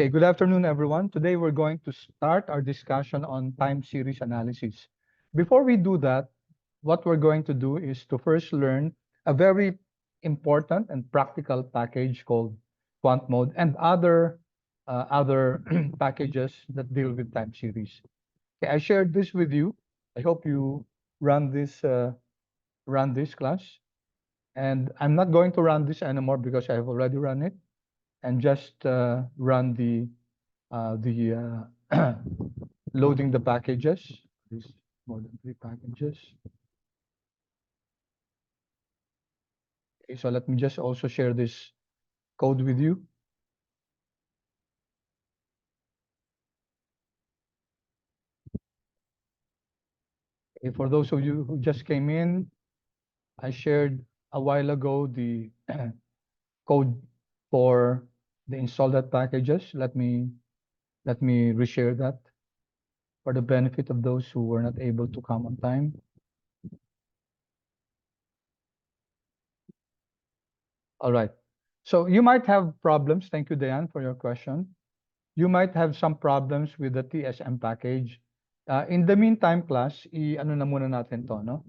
Okay, good afternoon, everyone. Today we're going to start our discussion on time series analysis. Before we do that, what we're going to do is to first learn a very important and practical package called quant mode and other packages that deal with time series. Okay, I shared this with you. I hope you run this class. And I'm not going to run this anymore because I have already run it, and just run the loading the packages. This more than 3 packages. Okay, so let me just also share this code with you. Okay, for those of you who just came in, I shared a while ago the code for the install.packages. packages. Let me reshare that for the benefit of those who were not able to come on time. All right. So you might have problems. Thank you, Diane, for your question. You might have some problems with the TSM package. In the meantime, class, ano na muna natin to, no?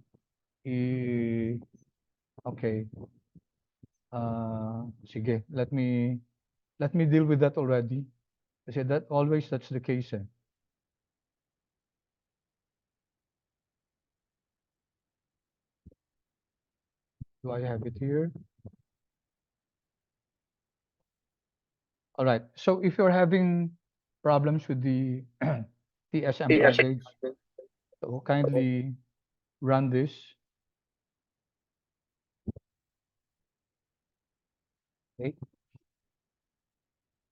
Okay. Sige, let me deal with that already. Kasi that's the case. Do I have it here? All right. So if you're having problems with the TSM package, so kindly run this. Okay.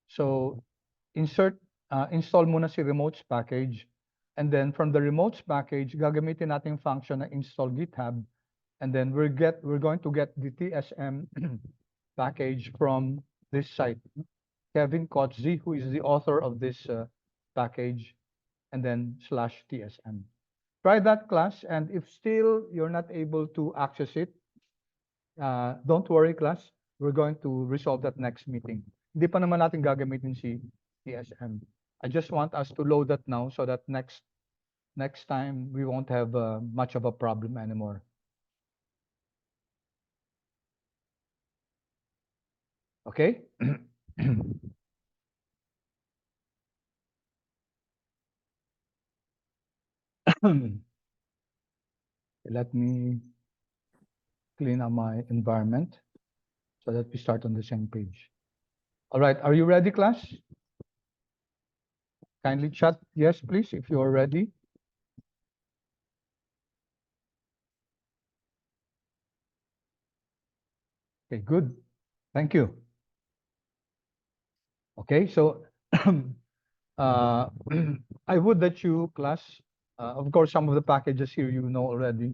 So install muna si remotes package, and then from the remotes package, gagamitin natin function na install GitHub, and then we're going to get the TSM package from this site. Kevin Kotze, who is the author of this package, and then /TSM. Try that, class, and if still you're not able to access it, don't worry, class. We're going to resolve that next meeting. Hindi pa naman natin gagamitin si TSM. I just want us to load that now so that next time we won't have much of a problem anymore. Okay? Let me clean up my environment so that we start on the same page. All right, are you ready, class? Kindly chat yes, please, if you are ready. Okay, good. Thank you. Okay, so I would that you, class, of course, some of the packages here you know already.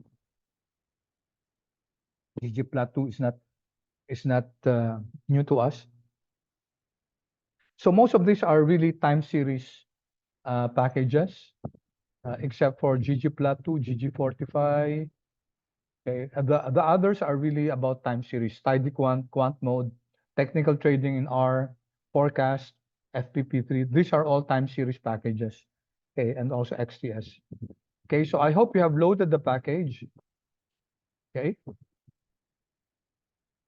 ggplot2 is not new to us. So most of these are really time series packages, except for ggplot2, ggfortify. Okay, the others are really about time series: tidyquant, quant mode, technical trading in R, forecast, FPP3. These are all time series packages. Okay, and also XTS. Okay, so I hope you have loaded the package. Okay.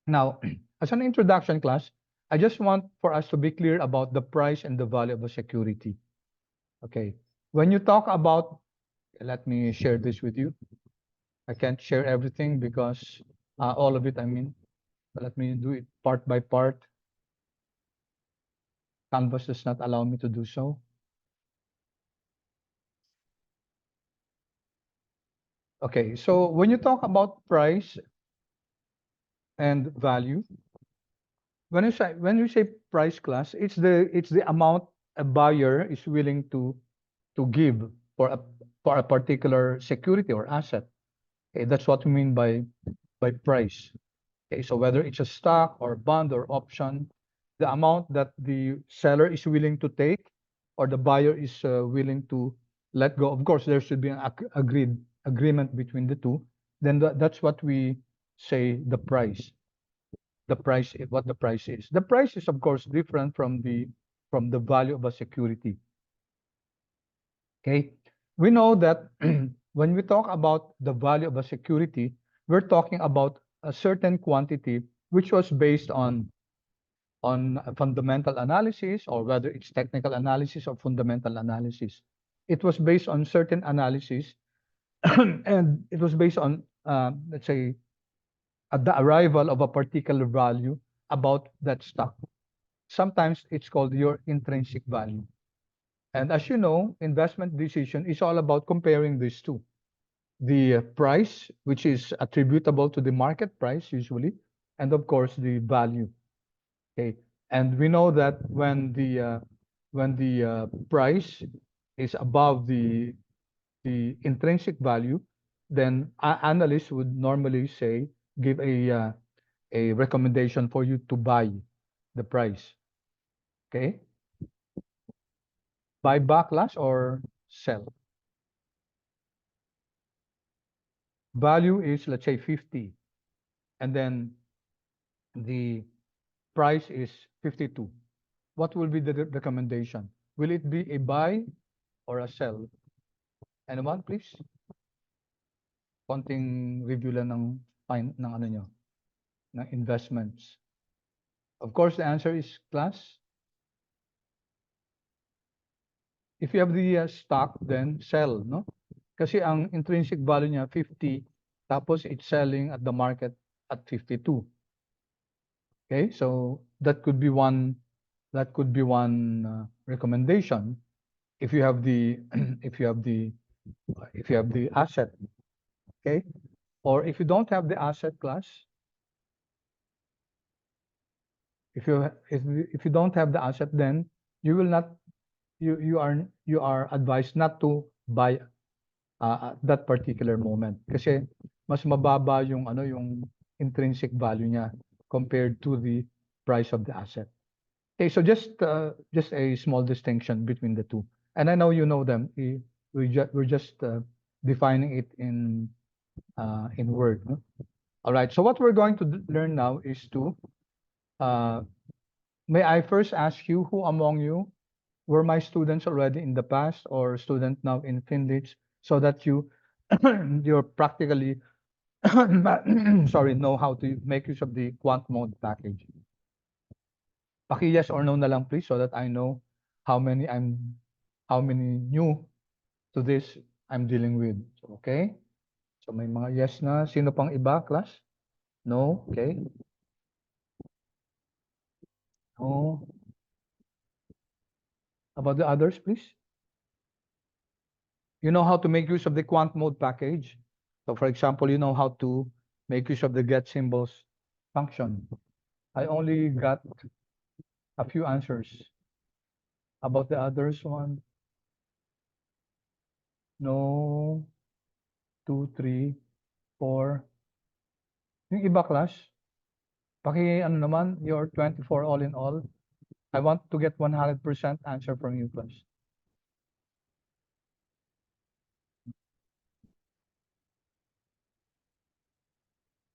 Now, as an introduction, class, I just want for us to be clear about the price and the value of a security. Okay. When you talk about, let me share this with you. I can't share everything because all of it, I mean, but let me do it part by part. Canvas does not allow me to do so. Okay, so when you talk about price and value, when you say price, class, it's the amount a buyer is willing to give for a particular security or asset. Okay, that's what we mean by price. Okay, so whether it's a stock or bond or option, the amount that the seller is willing to take or the buyer is willing to let go. Of course, there should be an agreement between the two. Then that's what we say the price. The price, what the price is. The price is, of course, different from the from the value of a security. Okay, we know that when we talk about the value of a security, we're talking about a certain quantity which was based on a fundamental analysis, or whether it's technical analysis or fundamental analysis. It was based on certain analysis and it was based on, let's say, at the arrival of a particular value about that stock. Sometimes it's called your intrinsic value. And as you know, investment decision is all about comparing these two. The price, which is attributable to the market price usually, and of course the value. Okay, and we know that when the price is above the intrinsic value, then analysts would normally say give a recommendation for you to buy the price. Okay, buy backlash or sell. Value is, let's say, 50, and then the price is 52. What will be the recommendation? Will it be a buy or a sell? Anyone, please? Konting review lang ng ano nyo, ng investments. Of course, the answer is class. If you have the stock, then sell, no? Kasi ang intrinsic value niya 50, tapos it's selling at the market at 52. Okay, so that could be one recommendation if you have the if you have the asset. Okay, or if you don't have the asset class, if you don't have the asset, then you will not you are advised not to buy at that particular moment kasi mas mababa yung intrinsic value niya compared to the price of the asset. Okay, so just a small distinction between the two, and I know you know them. We're just defining it in Word. No? All right. So what we're going to learn now is to may I first ask you, who among you were my students already in the past or student now in FinTSAR, so that you're practically sorry, know how to make use of the quant mode package. Paki yes or no na lang please, so that I know how many new to this I'm dealing with. Okay? So may mga yes na. Sino pang iba, class? No? Okay. No. About the others, please? You know how to make use of the quant mode package. So for example, you know how to make use of the get symbols function. I only got a few answers. About the others one? No. 2, 3, 4. Yung iba class, paki ano naman, your 24 all in all. I want to get 100% answer from you class.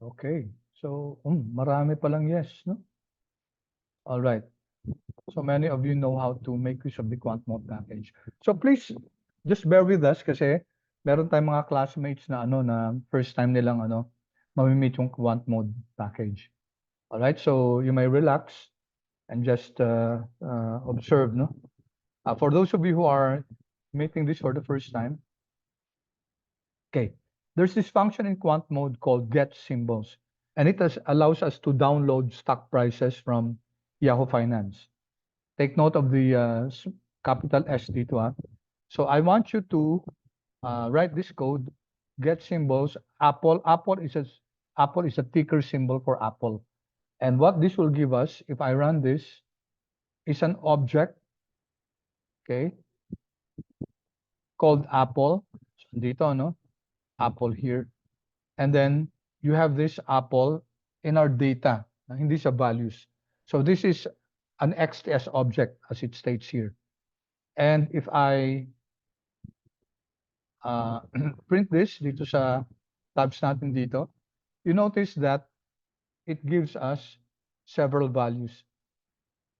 Okay. So, marami palang yes, no? All right. So many of you know how to make use of the quant mode package. So please just bear with us kasi meron tayong mga classmates na first time nilang mamimit yung quant mode package. All right, so you may relax and just observe, no? For those of you who are meeting this for the first time, okay, there's this function in quant mode called get symbols, and it allows us to download stock prices from Yahoo Finance. Take note of the capital S dito. So I want you to write this code, get symbols, Apple. Apple is a ticker symbol for Apple. And what this will give us, if I run this, is an object, okay, called Apple. So dito, no? Apple here. And then you have this Apple in our data, hindi sa values. So this is an XTS object, as it states here. And if I print this dito sa tabs natin dito, you notice that it gives us several values.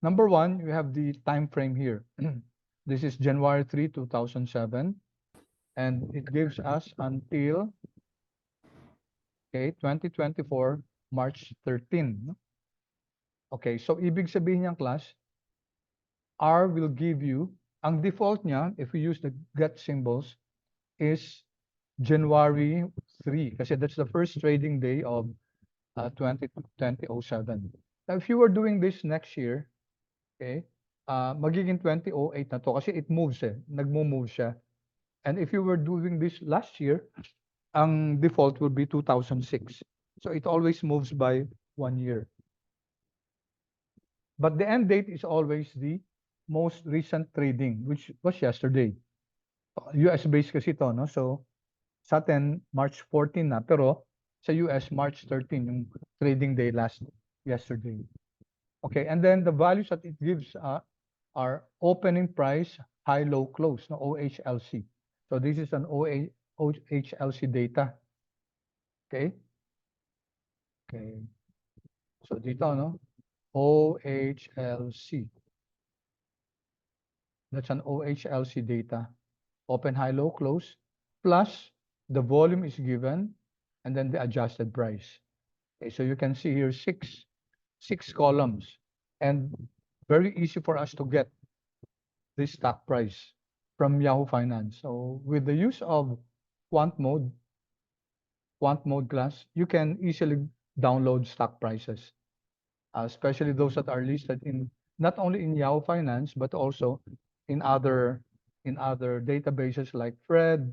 Number one, you have the time frame here. This is January 3, 2007, and it gives us until 2024 March 13. No? Okay, so ibig sabihin niyang class, R will give you, ang default niya, if we use the get symbols, is January 3, kasi that's the first trading day of 2007. Now, if you were doing this next year, okay, magiging 2008 na to kasi it moves nagmo-move siya. And if you were doing this last year, ang default will be 2006. So it always moves by 1 year. But the end date is always the most recent trading, which was yesterday. US-based kasi to, no? So, sa atin, March 14 na, pero sa US, March 13, yung trading day yesterday. Okay, and then the values that it gives are opening price, high, low, close, no? OHLC. So this is an OHLC data. Okay? Okay. So dito, no? OHLC. That's an OHLC data. Open, high, low, close, plus the volume is given, and then the adjusted price. Okay, so you can see here six columns, and very easy for us to get this stock price from Yahoo Finance. So with the use of quant mode class, you can easily download stock prices, especially those that are listed in not only in Yahoo Finance but also in other databases like Fred,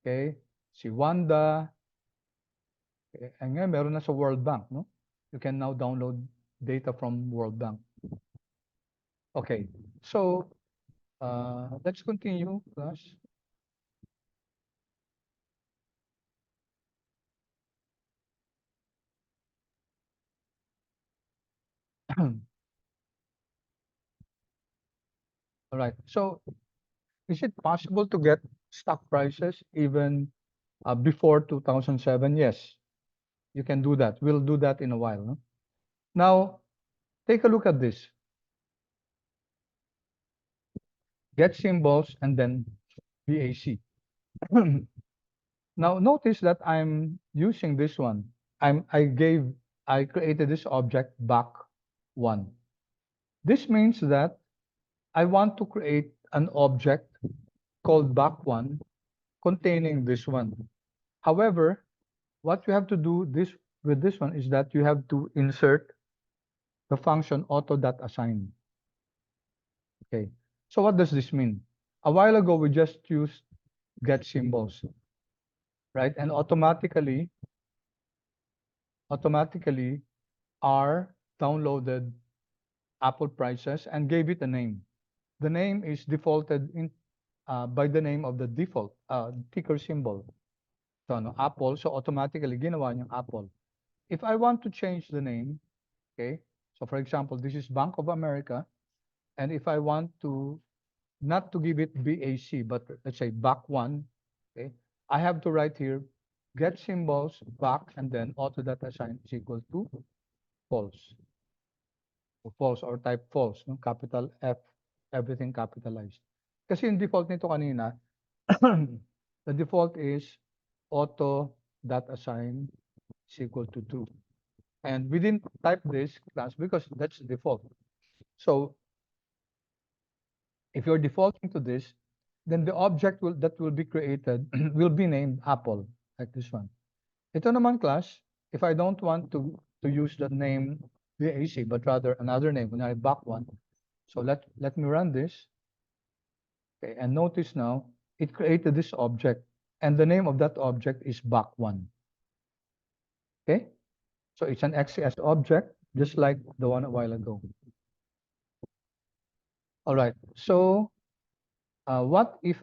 okay, si Wanda, okay, and ngayon meron na sa World Bank, no? You can now download data from World Bank. Okay, so let's continue, class. All right, so is it possible to get stock prices even before 2007? Yes, you can do that. We'll do that in a while. No? Now, take a look at this. Get symbols and then BAC. Now, notice that I'm using this one. I created this object back one. This means that I want to create an object called back one containing this one. However, what you have to do with this one is that you have to insert the function auto.assign. Okay, so what does this mean? A while ago, we just used get symbols, right? And automatically R downloaded Apple prices and gave it a name. The name is defaulted in by the name of the default ticker symbol. So no, Apple, so automatically ginawa niyang Apple. If I want to change the name, okay, so for example, this is Bank of America, and if I want to not to give it BAC, but let's say back one, okay, I have to write here get symbols back and then auto.assign is equal to false. So false or type false, no? Capital F, everything capitalized. Kasi yung default nito kanina, the default is auto.assign is equal to true. And we didn't type this class because that's the default. So if you're defaulting to this, then the object that will be created will be named Apple, like this one. Ito naman class, if I don't want to use the name VAC, but rather another name, when I back one. So let me run this. Okay, and notice now, it created this object, and the name of that object is back one. Okay, so it's an XCS object, just like the one a while ago. All right, so what if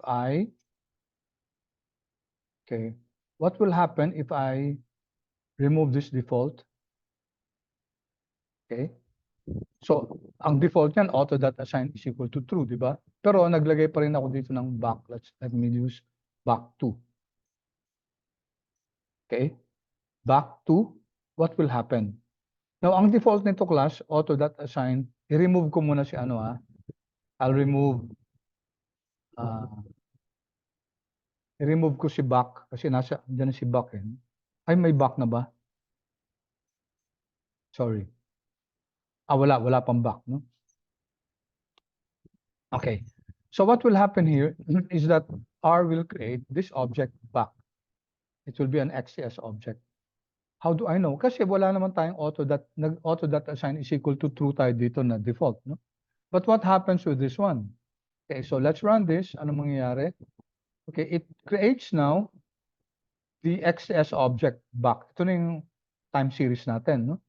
what will happen if I remove this default? Okay, so ang default niyan, auto.assign is equal to true, di ba? Pero naglagay pa rin ako dito ng back. Let me use back 2. Okay, back 2, what will happen? Now, ang default nito class, auto.assign, i-remove ko muna si ano I'll remove, i-remove ko si back kasi dyan si back eh. Ay, may back na ba? Sorry. Wala pang back, no? Okay. So what will happen here is that R will create this object back. It will be an XCS object. How do I know? Kasi wala naman tayong auto.assign is equal to true tayo dito na default, no? But what happens with this one? Okay, so let's run this. Ano mangyayari? Okay, it creates now the XCS object back. Ito na yung time series natin, no?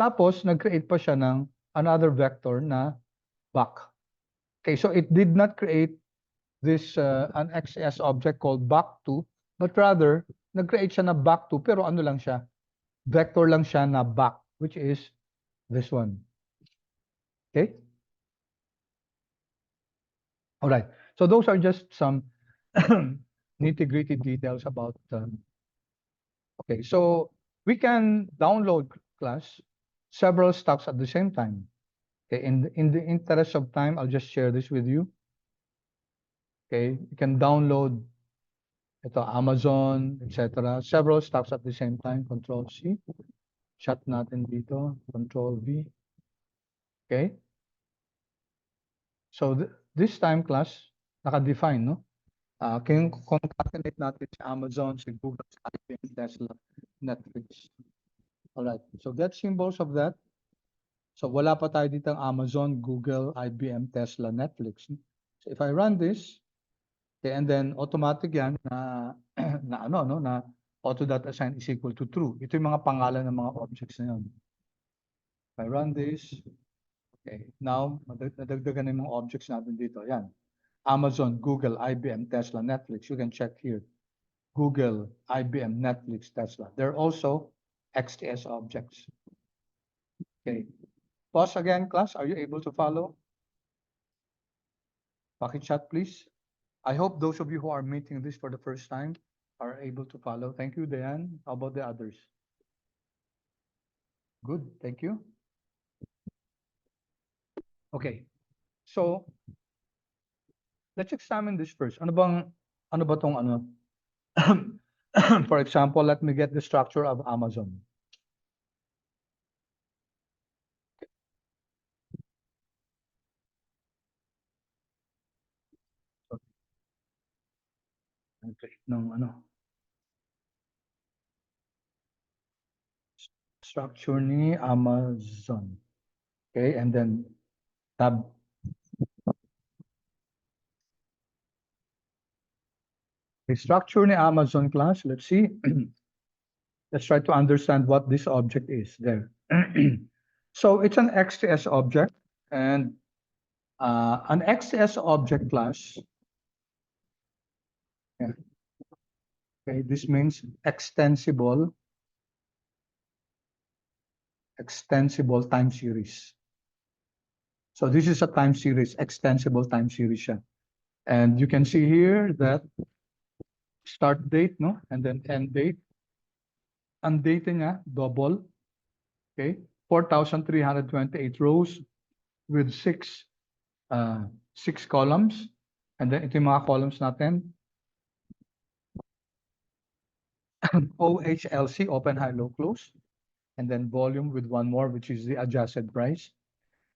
Tapos, nag-create pa siya ng another vector na back. Okay, so it did not create this an XS object called back2, but rather, nag-create siya na back2, pero ano lang siya? Vector lang siya na back, which is this one. Okay? All right. So those are just some nitty-gritty details about okay, so we can download class several stocks at the same time. Okay, in the interest of time, I'll just share this with you. Okay, you can download ito, Amazon, etc. Several stocks at the same time. Control C. Shut natin dito. Control V. Okay. So this time class, naka-define, no? Kung concatenate natin si Amazon, si Google, si IBM, Tesla, Netflix. Alright, so get symbols of that. So wala pa tayo dito ang Amazon, Google, IBM, Tesla, Netflix. So if I run this, okay, and then automatic yan na na auto.assign is equal to true. Ito yung mga pangalan ng mga objects na yun. If I run this, okay, now nadagdagan na yung mga objects natin dito. Yan. Amazon, Google, IBM, Tesla, Netflix. You can check here. Google, IBM, Netflix, Tesla. They're also XTS objects. Okay. Pause again, class. Are you able to follow? Chat, please. I hope those of you who are meeting this for the first time are able to follow. Thank you, Diane. How about the others? Good, thank you. Okay, so let's examine this first. Ano ba tong ano? For example, let me get the structure of Amazon. Okay, structure ni Amazon. Okay, and then tab. The structure ni Amazon class, let's see. Let's try to understand what this object is there. So it's an XTS object, and an XTS object class. Yeah. Okay, this means extensible time series. So this is a time series, extensible time series siya. And you can see here that start date, no? And then end date. Ang date niya, double. Okay, 4,328 rows with six columns. And then ito yung mga columns natin. OHLC, open, high, low, close. And then volume with one more, which is the adjusted price.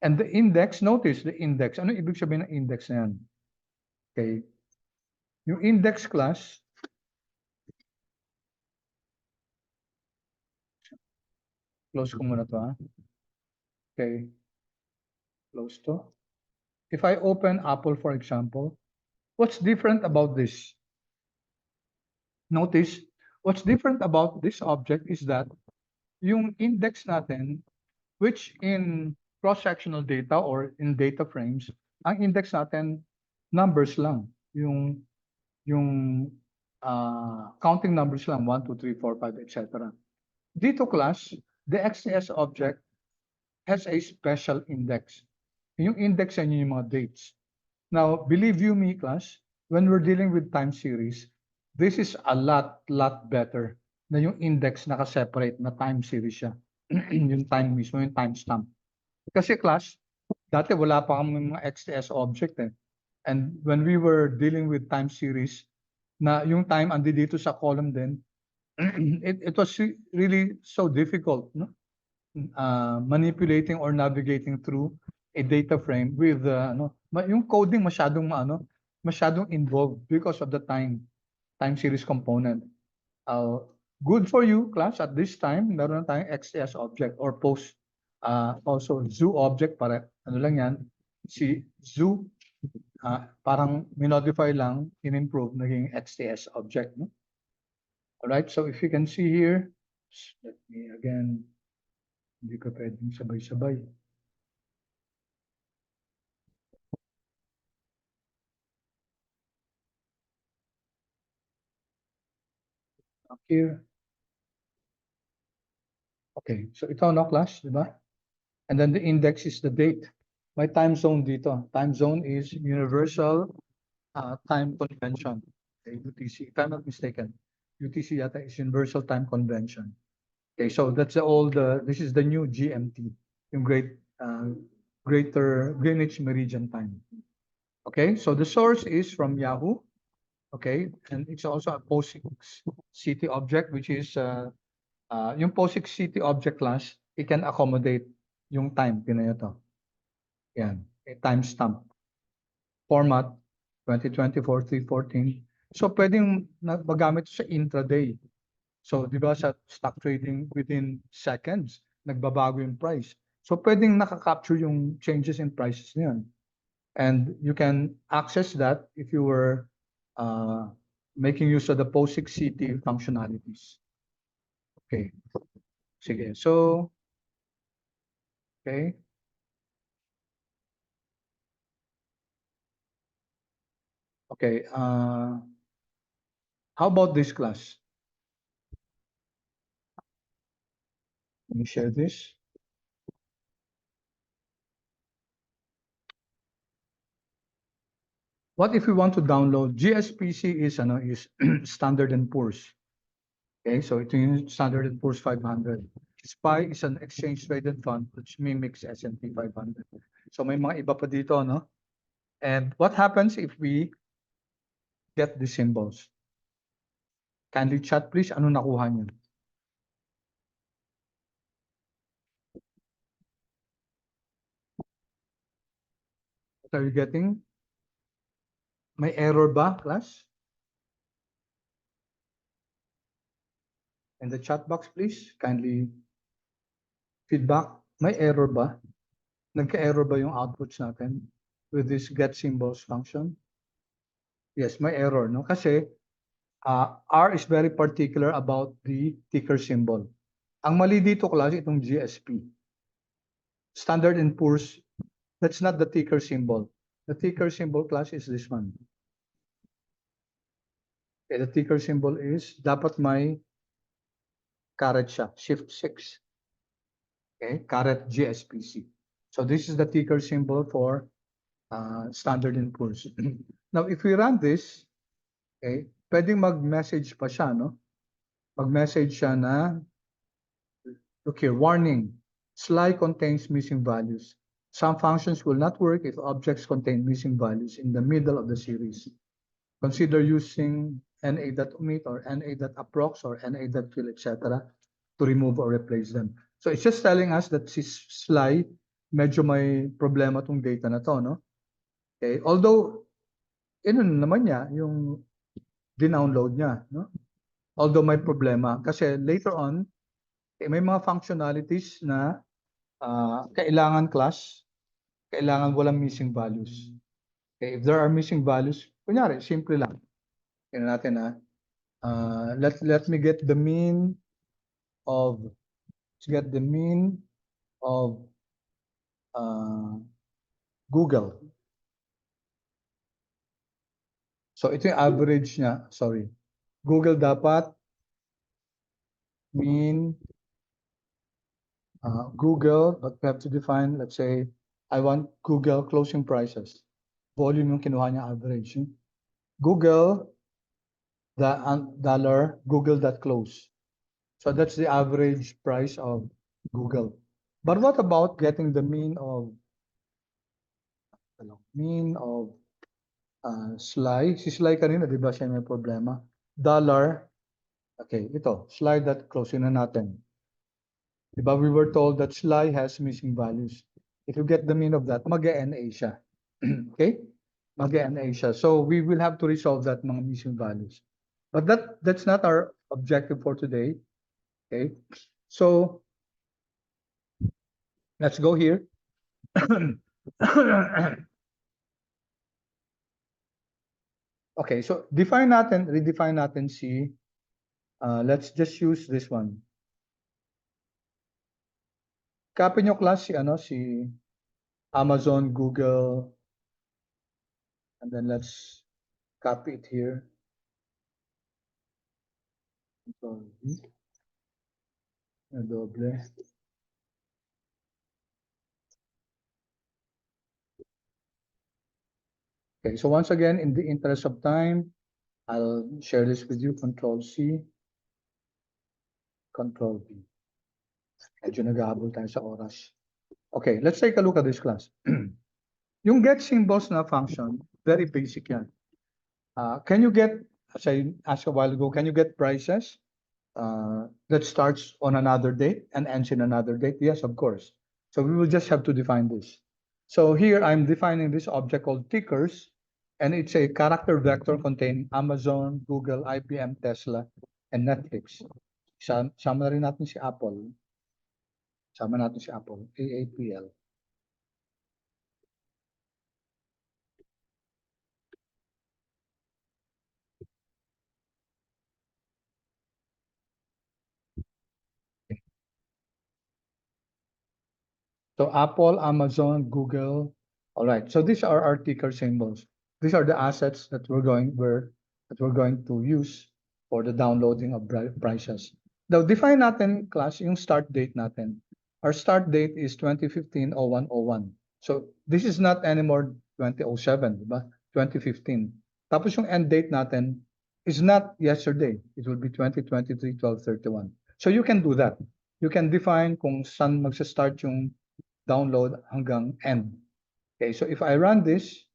And the index, notice the index. Ano ibig sabihin ng index na yan? Okay. Yung index class, close ko muna to, ha? Okay. Close to. If I open Apple, for example, what's different about this? Notice, what's different about this object is that yung index natin, which in cross-sectional data or in data frames, ang index natin, numbers lang. Yung counting numbers lang, 1, 2, 3, 4, 5, etc. Dito class, the XTS object has a special index. Yung index niya yung mga dates. Now, believe you me class, when we're dealing with time series, this is a lot better na yung index naka-separate na time series siya. yung time mismo, yung timestamp. Kasi class, dati wala pa kami mga XTS object eh. And when we were dealing with time series, na yung time andi dito sa column din, it was really so difficult, no? Manipulating or navigating through a data frame with yung coding masyadong involved because of the time series component. Good for you class, at this time meron na tayong XS object or post, also zoo object, para ano lang yan, si zoo, parang minodify lang, in-improve, naging XTS object, no? Alright, so if you can see here, let me again, hindi ko pwedeng sabay-sabay. Up here. Okay, so ito no class, di ba? And then the index is the date. May time zone dito. Time zone is Universal Time Convention. Okay, UTC, if I'm not mistaken. UTC yata is Universal Time Convention. Okay, so that's this is the new GMT, yung Greater Greenwich Meridian Time. Okay, so the source is from Yahoo. Okay, and it's also a POSIX city object, which is yung POSIX city object class, it can accommodate yung time, pinaya to. Yan, a timestamp. Format, 2024-314. So, pwedeng magamit sa intraday. So, di ba sa stock trading, within seconds, nagbabago yung price. So, pwedeng nakaka-capture yung changes in prices niyan. And you can access that if you were making use of the POSIX city functionalities. Okay. Sige. So, okay. Okay. How about this class? Let me share this. What if we want to download GSPC is Standard and Poor's. Okay, so ito yung Standard and Poor's 500. SPY is an exchange traded fund which mimics S&P 500. So may mga iba pa dito, no? And what happens if we get the symbols? Kindly chat please, ano nakuha niyo? What are you getting? May error ba, class? In the chat box, please, kindly feedback. May error ba? Nagka-error ba yung outputs natin with this get symbols function? Yes, may error, no? Kasi R is very particular about the ticker symbol. Ang mali dito, class, itong GSP. Standard and Poor's, that's not the ticker symbol. The ticker symbol, class, is this one. Okay, the ticker symbol is, dapat may caret siya, shift 6. Okay, caret GSPC. So this is the ticker symbol for Standard and Poor's. Now, if we run this, okay, pwedeng mag-message pa siya, no? Mag-message siya na, look here, warning, SLY contains missing values. Some functions will not work if objects contain missing values in the middle of the series. Consider using na.omit or na.approx or na.fill, etc. to remove or replace them. So it's just telling us that si SLY, medyo may problema tong data na to, no? Okay, although, naman niya, yung dinownload niya, no? Although may problema, kasi later on, may mga functionalities na kailangan class, kailangan walang missing values. Okay, if there are missing values, kunyari, simple lang. Tingnan natin let me get the mean of, Google. So ito yung average niya, sorry. Google dapat mean Google, but we have to define, let's say, I want Google closing prices. Volume yung kinuha niya average. Google, the dollar, Google.close. So that's the average price of Google. But what about getting the mean of Sly? Si Sly kanina, di ba siya may problema? Dollar. Okay, ito. Sly close na natin. Di ba we were told that Sly has missing values. If you get the mean of that, mag-NA siya. Okay? Mag-NA siya. So we will have to resolve that mga missing values. But that's not our objective for today. Okay? So let's go here. Okay, so redefine natin si, let's just use this one. Copy nyo class si Amazon, Google, and then let's copy it here. Control V. Doble. Okay, so once again, in the interest of time, I'll share this with you. Control C, Control V. Medyo nag-aabol tayo sa oras. Okay, let's take a look at this class. Yung get symbols na function, very basic yan. Can you get, as I asked a while ago, can you get prices that starts on another date and ends in another date? Yes, of course. So we will just have to define this. So here I'm defining this object called tickers, and it's a character vector containing Amazon, Google, IBM, Tesla, and Netflix. Sama na rin natin si Apple. Sama natin si Apple, AAPL. So Apple, Amazon, Google. All right. So these are our ticker symbols. These are the assets that we're going to use for the downloading of prices. Now define natin class yung start date natin. Our start date is 2015-01-01. So this is not anymore 2007, di ba? 2015. Tapos yung end date natin is not yesterday. It will be 2023-12-31. So you can do that. You can define kung saan magsa-start yung download hanggang end. Okay, so if I run this,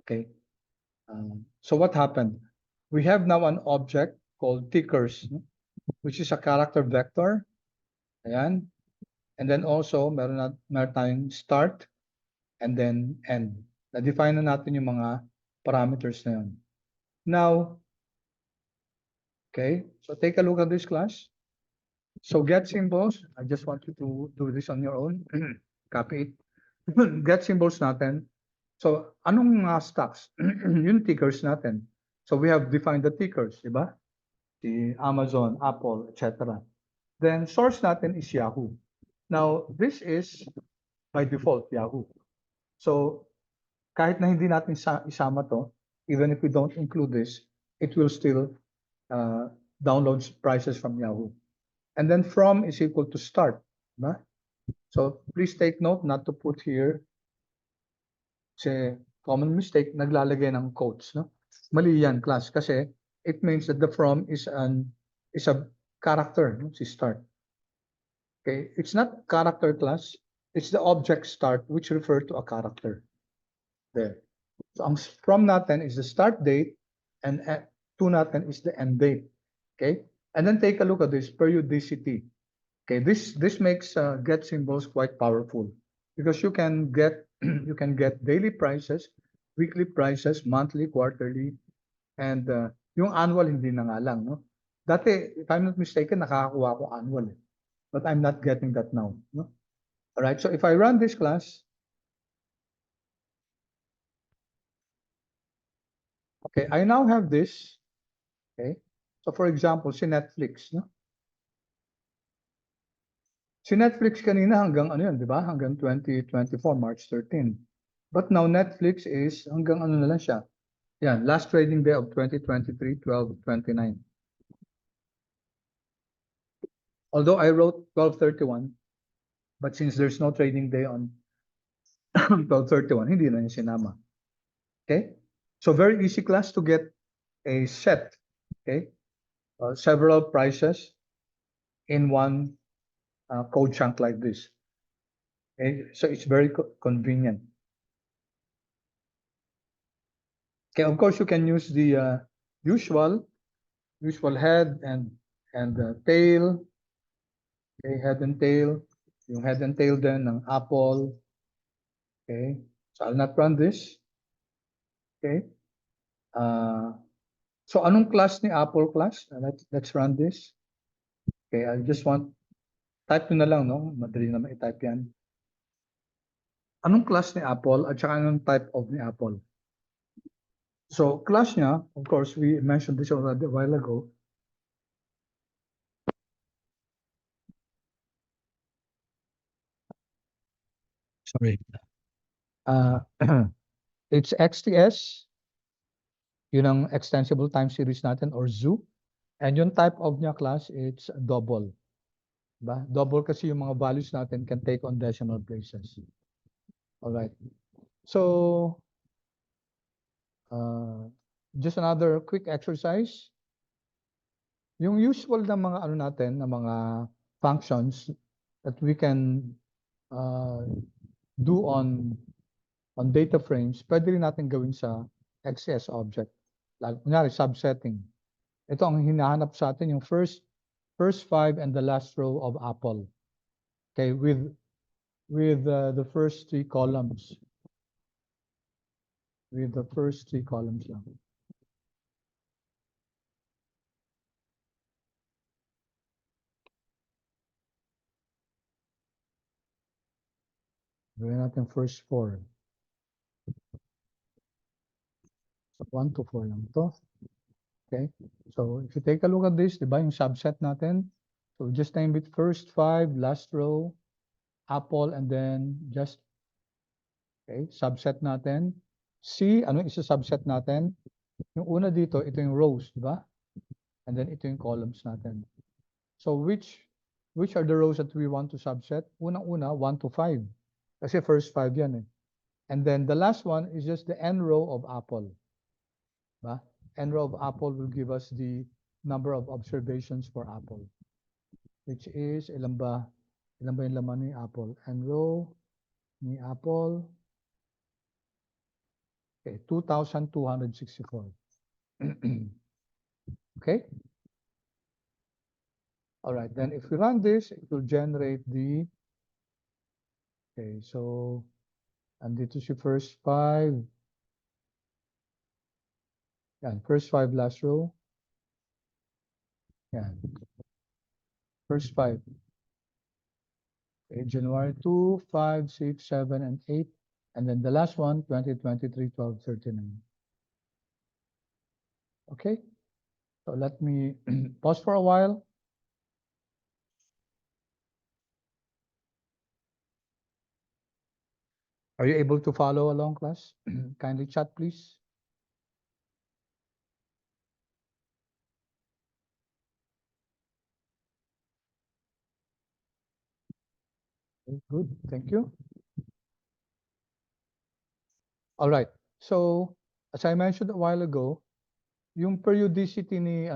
okay, so what happened? We have now an object called tickers, which is a character vector. Ayan. And then also, meron tayong start and then end. Na-define na natin yung mga parameters na yun. Now, okay, so take a look at this class. So get symbols, I just want you to do this on your own. Copy it. Get symbols natin. So anong stocks? Yung tickers natin. So we have defined the tickers, di ba? Si Amazon, Apple, etc. Then source natin is Yahoo. Now this is by default Yahoo. So kahit na hindi natin isama to, even if we don't include this, it will still download prices from Yahoo. And then from is equal to start. Diba? So please take note not to put here, kasi common mistake, naglalagay ng quotes. No? Mali yan, class, kasi it means that the from is a character, no? Si start. Okay, it's not character class, it's the object start which refer to a character. There. So ang from natin is the start date and to natin is the end date. Okay? And then take a look at this periodicity. Okay, this makes get symbols quite powerful because you can get you can get daily prices, weekly prices, monthly, quarterly, and yung annual hindi na nga lang, no? Dati, if I'm not mistaken, nakakakuha ko annual, but I'm not getting that now, no? All right, so if I run this class, okay, I now have this. Okay, so for example, si Netflix, no? Si Netflix kanina hanggang ano yun, di ba? Hanggang 2024, March 13. But now Netflix is hanggang ano na lang siya. Yan, last trading day of 2023, 12/29. Although I wrote 12/31, but since there's no trading day on 12/31, hindi na niya sinama. Okay? So very easy class to get a set. Okay? several prices in one code chunk like this. Okay, so it's very convenient. Okay, of course you can use the usual head and tail. Okay, head and tail. Yung head and tail din ng Apple. Okay, so I'll not run this. Okay. So anong class ni Apple class? Let's run this. Okay, I just want type nyo na lang, no? Madali naman i-type yan. Anong class ni Apple at saka anong type of ni Apple? So class niya, of course, we mentioned this already a while ago. Sorry. It's XTS, yun ang extensible time series natin or zoo. And yung type of niya class, it's double. Diba? Double kasi yung mga values natin can take on decimal places. Alright. So, just another quick exercise. Yung usual na mga ano natin, na mga functions that we can do on data frames, pwede rin natin gawin sa XS object. Like, kunyari, subsetting. Ito ang hinahanap sa atin, yung first five and the last row of Apple. Okay, with the first three columns. With the first three columns lang. Gawin natin first four. So 1 to 4 lang to. Okay, so if you take a look at this, di ba, yung subset natin, so just name it first five, last row, Apple, and then just, okay, subset natin. C, ano isa subset natin? Yung una dito, ito yung rows, di ba? And then ito yung columns natin. So which are the rows that we want to subset? Unang-una, 1 to 5. Kasi first 5 yan eh. And then the last one is just the n row of Apple. Diba? N row of Apple will give us the number of observations for Apple, which is ilan ba yung laman ni Apple? N row ni Apple, okay, 2,264. Okay. All right, then if we run this, it will generate the, okay, so andito si first 5. Yan, first 5 last row. Yan. First 5. Okay, January 2, 5, 6, 7, and 8. And then the last one, 2023, 12, 39. Okay, so let me pause for a while. Are you able to follow along, class? Kindly chat, please. Okay, good, thank you. All right, so as I mentioned a while ago, yung periodicity ni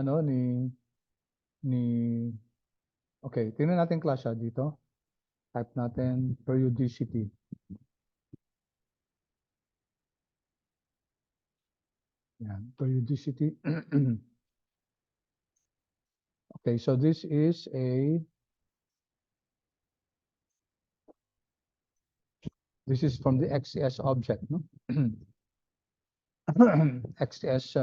okay, tingnan natin class dito. Type natin periodicity. Yan, periodicity. Okay, so this is from the XS object, no? XS,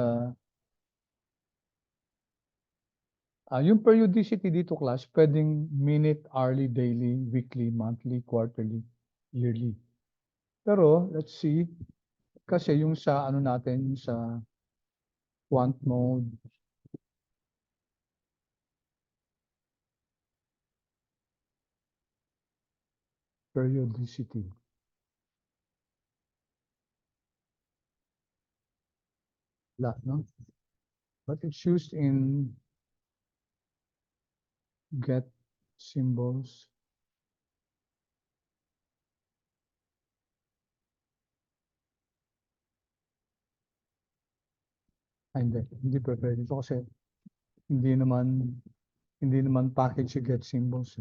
yung periodicity dito, class, pwedeng minute, hourly, daily, weekly, monthly, quarterly, yearly. Pero, let's see, kasi yung sa ano natin, yung sa quant mode, periodicity. Wala, no? But it's used in get symbols. Ay, hindi prefer dito kasi Hindi naman package get symbols.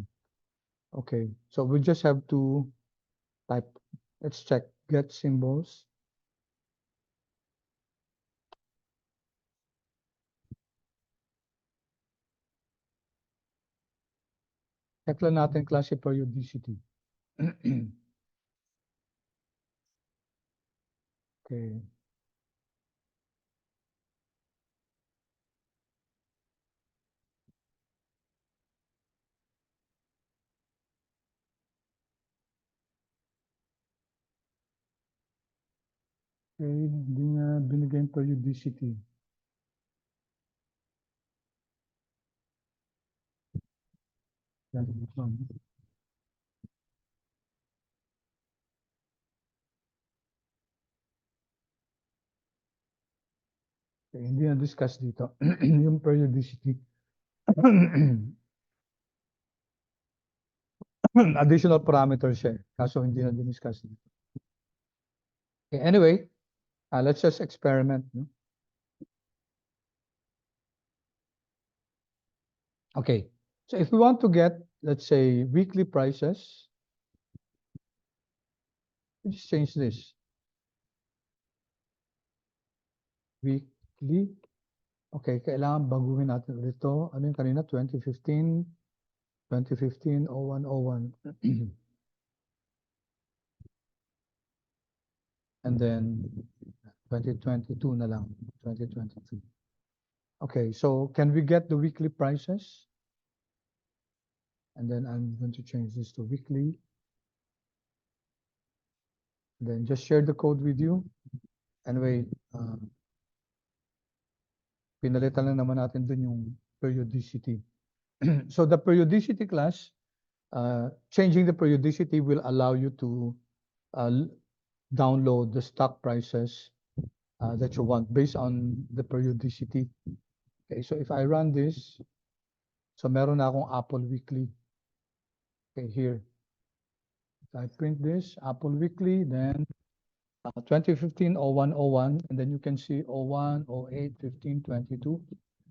Okay, so we just have to type. Let's check get symbols. Check lang natin klase periodicity. Okay. Okay, hindi niya binigay yung periodicity. Yan, ito. Okay, hindi na-discuss dito. Yung periodicity. Additional parameters siya. Kaso hindi na discuss dito. Okay, anyway, let's just experiment. No? Okay, so if we want to get, let's say, weekly prices, we just change this. Weekly. Okay, kailangan baguhin natin ulit ito. Ano yung kanina? 2015, 0101. And then 2022 na lang, 2023. Okay, so can we get the weekly prices? And then I'm going to change this to weekly. Then just share the code with you. Anyway, pinalitan lang naman natin dun yung periodicity. So the periodicity class, changing the periodicity will allow you to download the stock prices that you want based on the periodicity. Okay, so if I run this, so meron na akong Apple Weekly. Okay, here. If I print this, Apple Weekly, then 2015-0101, and then you can see 01, 08, 15, 22.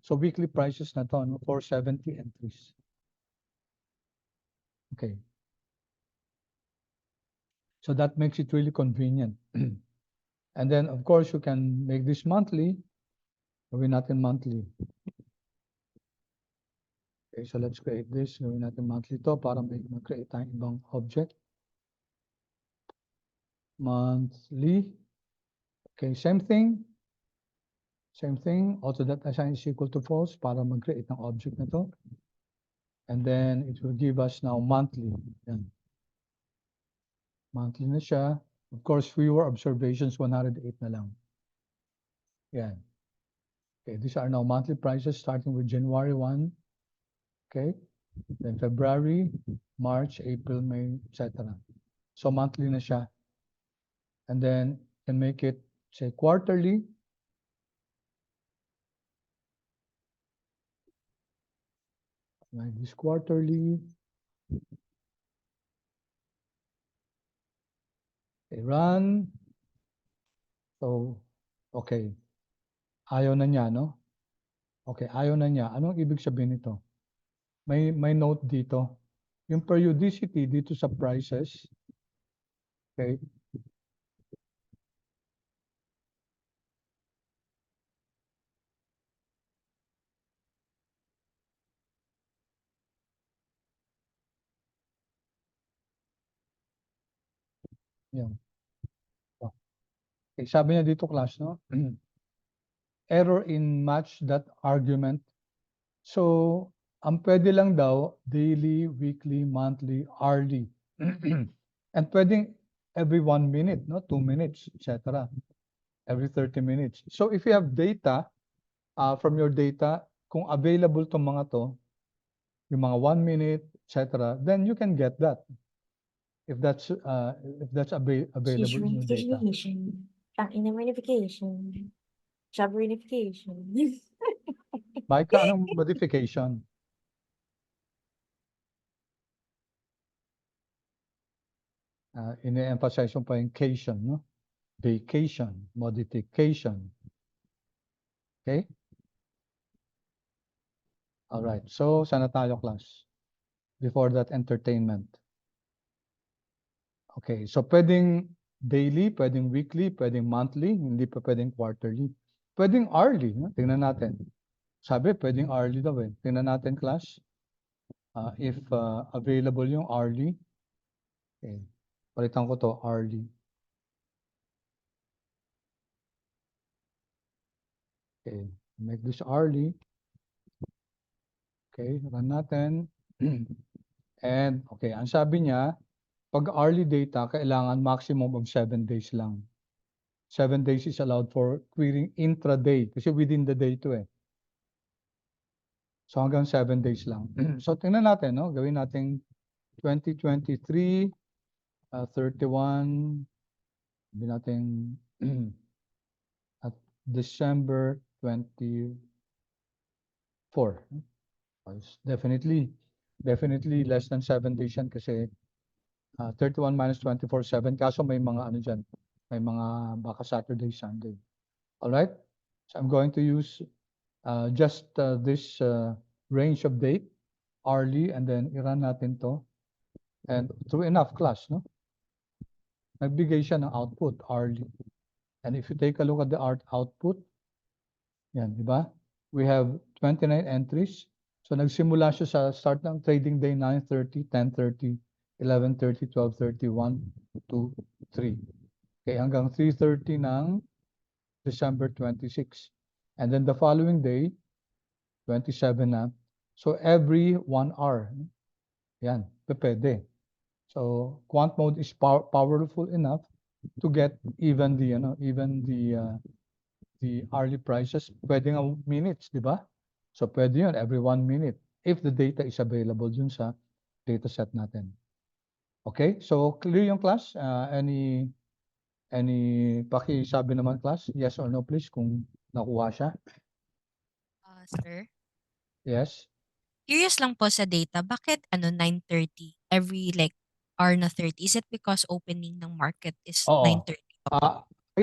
So weekly prices na to, no? 470 entries. Okay. So that makes it really convenient. And then, of course, you can make this monthly. Gawin natin monthly. Okay, so let's create this. Gawin natin monthly to para mag-create tayong ibang object. Monthly. Okay, same thing. Same thing. Also that assign is equal to false para mag-create ng object na to. And then it will give us now monthly. Yan. Monthly na siya. Of course, fewer observations, 108 na lang. Yan. Okay, these are now monthly prices starting with January 1. Okay, then February, March, April, May, etc. So monthly na siya. And then can make it, say, quarterly. Like this quarterly. Okay, run. So, okay. Ayaw na niya, no? Okay, ayaw na niya. Anong ibig sabihin nito? May note dito. Yung periodicity dito sa prices. Okay. Yan. Okay, sabi niya dito, class, no? Error in match that argument. So, ang pwede lang daw, daily, weekly, monthly, hourly. And pwedeng every 1 minute, no? 2 minutes, etc. Every 30 minutes. So, if you have data, from your data, kung available tong mga to, yung mga 1 minute, etc., then you can get that. If that's available in your data. Tangina verification. Job verification. Mike, anong modification? Ine-emphasize yung pa yung cation, no? Vacation, modification. Okay? Alright, so sana tayo class? Before that, entertainment. Okay, so pwedeng daily, pwedeng weekly, pwedeng monthly, hindi pa pwedeng quarterly. Pwedeng hourly, no? Tingnan natin. Sabi, pwedeng hourly daw eh. Tingnan natin class. If available yung hourly. Okay, palitan ko to, hourly. Okay, make this hourly. Okay, run natin. And okay, ang sabi niya, pag hourly data, kailangan maximum of 7 days lang. 7 days is allowed for querying intraday kasi within the day to eh. So hanggang 7 days lang. So tingnan natin, no? Gawin natin 2023, 31, sabi natin at December 24. Definitely less than 7 days yan kasi 31 minus 24, 7. Kaso may mga ano dyan, may mga baka Saturday, Sunday. All right? So I'm going to use just this range of date, hourly, and then i-run natin to. And true enough class, no? Nagbigay siya ng output, hourly. And if you take a look at the output, yan, di ba? We have 29 entries. So nagsimula siya sa start ng trading day 9:30, 10:30, 11:30, 12:30, 1, 2, 3. Okay, hanggang 3:30 ng December 26. And then the following day, 27 na. So every 1 hour. Yan, pwede. So quant mode is powerful enough to get even the the hourly prices. Pwede nga minutes, di ba? So pwede yun every 1 minute if the data is available dun sa data set natin. Okay, so clear yung class? Any pakisabi naman class? Yes or no please kung nakuha siya? Sir, Yes? curious lang po sa data, bakit 9:30 every like hour na 30? Is it because opening ng market is Oo. 9:30?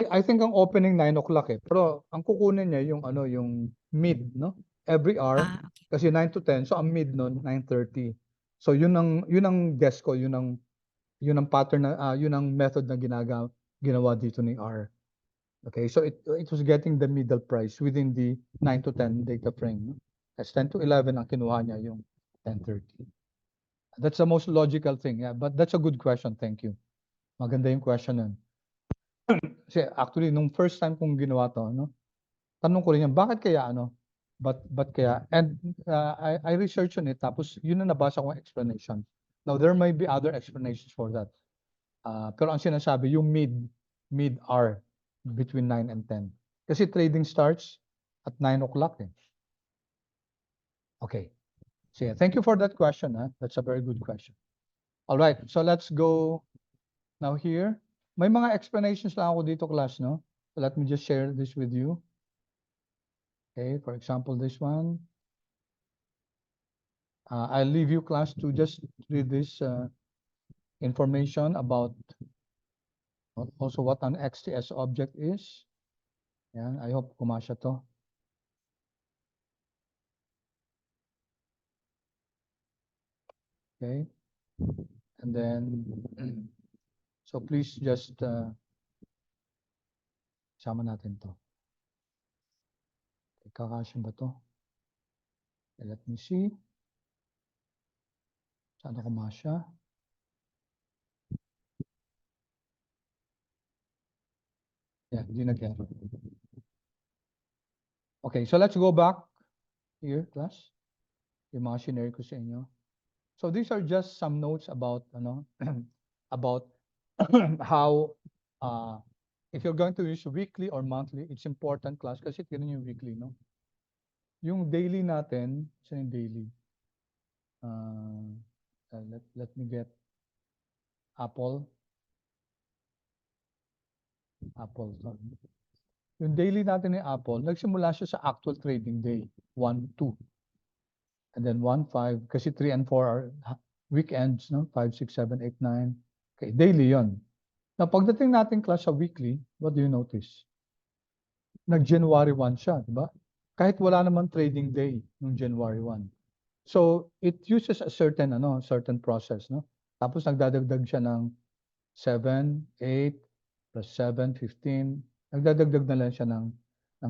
I think ang opening 9 o'clock eh. Pero ang kukunin niya yung yung mid, no? Every hour. Okay. Kasi 9 to 10. So ang mid nun, 9:30. So yun ang guess ko, yun ang pattern na, yun ang method na ginawa dito ni R. Okay, so it was getting the middle price within the 9 to 10 data frame. No? As 10 to 11 ang kinuha niya yung 10:30. That's the most logical thing. Yeah, but that's a good question. Thank you. Maganda yung question nun. Kasi actually, nung first time kong ginawa to, no? Tanong ko rin yan, bakit kaya But kaya? And I researched on it, tapos yun na nabasa kong explanation. Now, there may be other explanations for that. Pero ang sinasabi, yung mid-hour between 9 and 10. Kasi trading starts at 9 o'clock eh. Okay. So yeah, thank you for that question. That's a very good question. All right, so let's go now here. May mga explanations lang ako dito, class, no? So let me just share this with you. Okay, for example, this one. I'll leave you, class, to just read this information about also what an XTS object is. Yan, I hope kumasya to. Okay. And then, so please just sama natin to. Okay, kakasya ba to? Okay, let me see. Sana kumasya. Yeah, hindi nag-error. Okay, so let's go back here, class. Yung mga shinare ko sa inyo. So these are just some notes about about how if you're going to use weekly or monthly, it's important, class, kasi tinan yung weekly, no? Yung daily natin, saan yung daily? Let me get Apple. Sorry. Yung daily natin ni Apple, nagsimula siya sa actual trading day, 1, 2. And then 1, 5, kasi 3 and 4 are weekends, no? 5, 6, 7, 8, 9. Okay, daily yon. Now, pagdating natin, class, sa weekly, what do you notice? Nag-January 1 siya, di ba? Kahit wala naman trading day nung January 1. So it uses a certain process, no? Tapos nagdadagdag siya ng 7, 8, plus 7, 15. Nagdadagdag na lang siya ng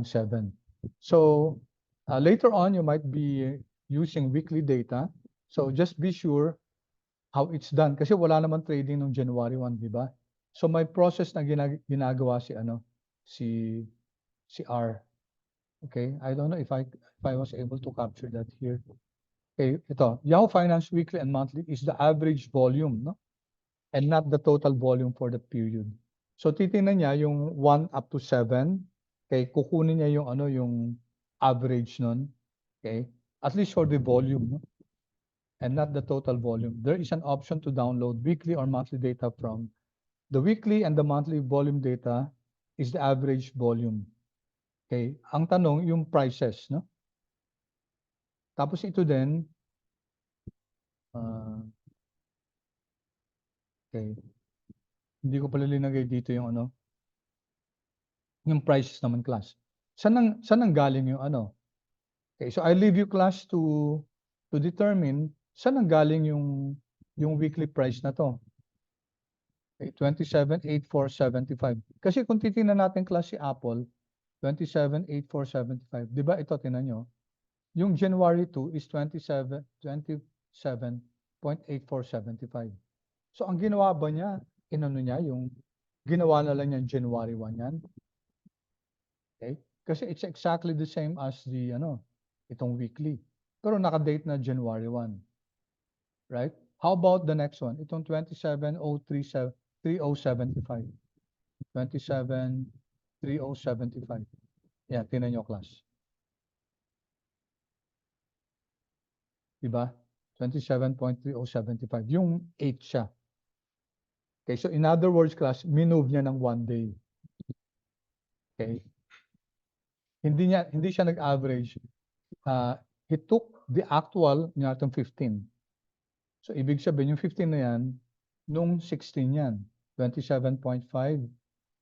7. So later on, you might be using weekly data. So just be sure how it's done. Kasi wala naman trading noong January 1, di ba? So may process na ginagawa si R. Okay, I don't know if I was able to capture that here. Okay, ito, Yahoo Finance weekly and monthly is the average volume, no? And not the total volume for the period. So titingnan niya yung 1 up to 7. Okay, kukunin niya yung average nun. Okay? At least for the volume, no? And not the total volume. There is an option to download weekly or monthly data from the weekly and the monthly volume data is the average volume. Okay? Ang tanong, yung prices, no? Tapos ito din, okay. Hindi ko pala linagay dito yung prices naman class. Saan nang galing yung Okay, so I leave you class to determine saan nang galing yung weekly price na to. Okay, 27,8,475. Kasi kung titingnan natin class si Apple, 27,8,475. 'Di ba ito tinan nyo? Yung January 2 is 27.8475. So ang ginawa ba niya, ginawa na lang niya January 1 yan. Okay? Kasi it's exactly the same as itong weekly. Pero naka-date na January 1. Right? How about the next one? Itong 27,037 3075. 27,3075. Yan, tinan nyo class. Diba? 27.3075. Yung 8 siya. Okay, so in other words, class, minove niya ng 1 day. Okay? Hindi siya nag-average. He took the actual niya itong 15. So, ibig sabihin, yung 15 na yan, nung 16 yan, 27.5.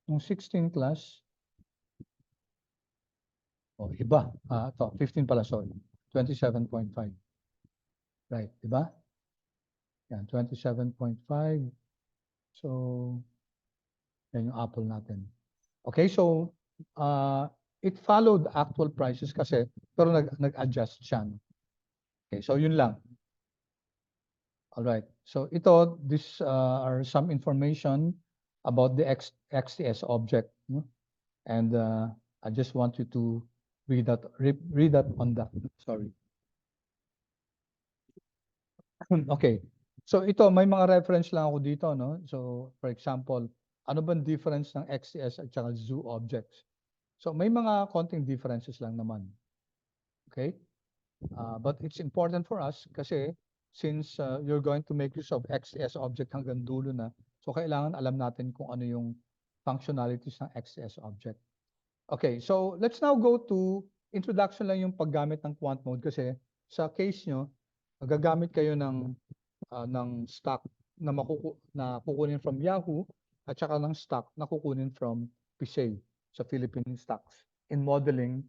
Nung 16 class, iba. Ito, 15 pala, sorry. 27.5. Right, diba? Yan, 27.5. So, yan yung Apple natin. Okay, so, it followed actual prices kasi, pero nag-adjust siya. Okay, so yun lang. All right. So these are some information about the XTS object, no? And I just want you to read that on that. Sorry. Okay. So may mga reference lang ako dito, no? So for example, ano bang difference ng XTS at saka zoo objects? So may mga konting differences lang naman. Okay? But it's important for us kasi since you're going to make use of XS object hanggang dulo na, so kailangan alam natin kung ano yung functionalities ng XS object. Okay, so let's now go to introduction lang yung paggamit ng quant mode kasi sa case nyo, gagamit kayo ng stock na kukunin from Yahoo at saka ng stock na kukunin from PSA sa Philippine Stocks. In modeling,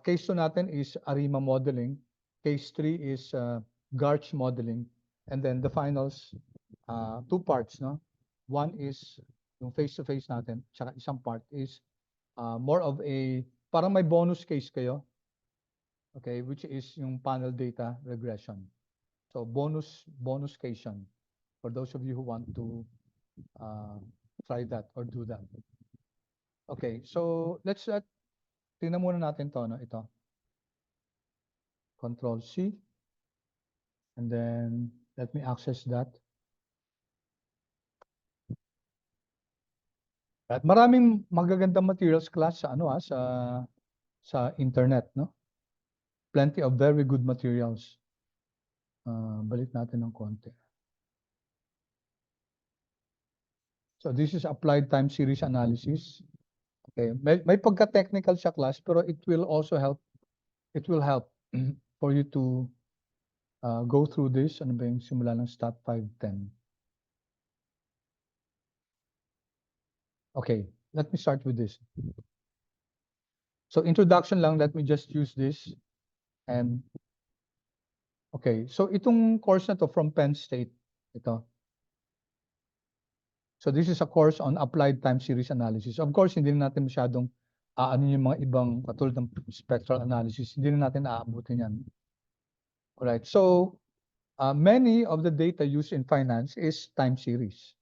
case 2 natin is ARIMA modeling. Case 3 is GARCH modeling. And then the finals, 2 parts, no? One is yung face-to-face natin, tsaka isang part is more of parang may bonus case kayo, okay, which is yung panel data regression. So bonus case yan for those of you who want to try that or do that. Okay, so let's tingnan muna natin to, no? Ito. Control C. And then let me access that. At maraming magagandang materials class sa sa internet, no? Plenty of very good materials. Balik natin ng konti. So this is applied time series analysis. Okay, may pagka-technical siya class pero it will help for you to go through this. Ano ba yung simula ng stat 510? Okay, let me start with this. So introduction lang, let me just use this and Okay, so itong course na to from Penn State, ito. So this is a course on applied time series analysis. Of course, hindi na natin masyadong ano yung mga ibang katulad ng spectral analysis, hindi na natin aabutin yan. Alright, so many of the data used in finance is time series.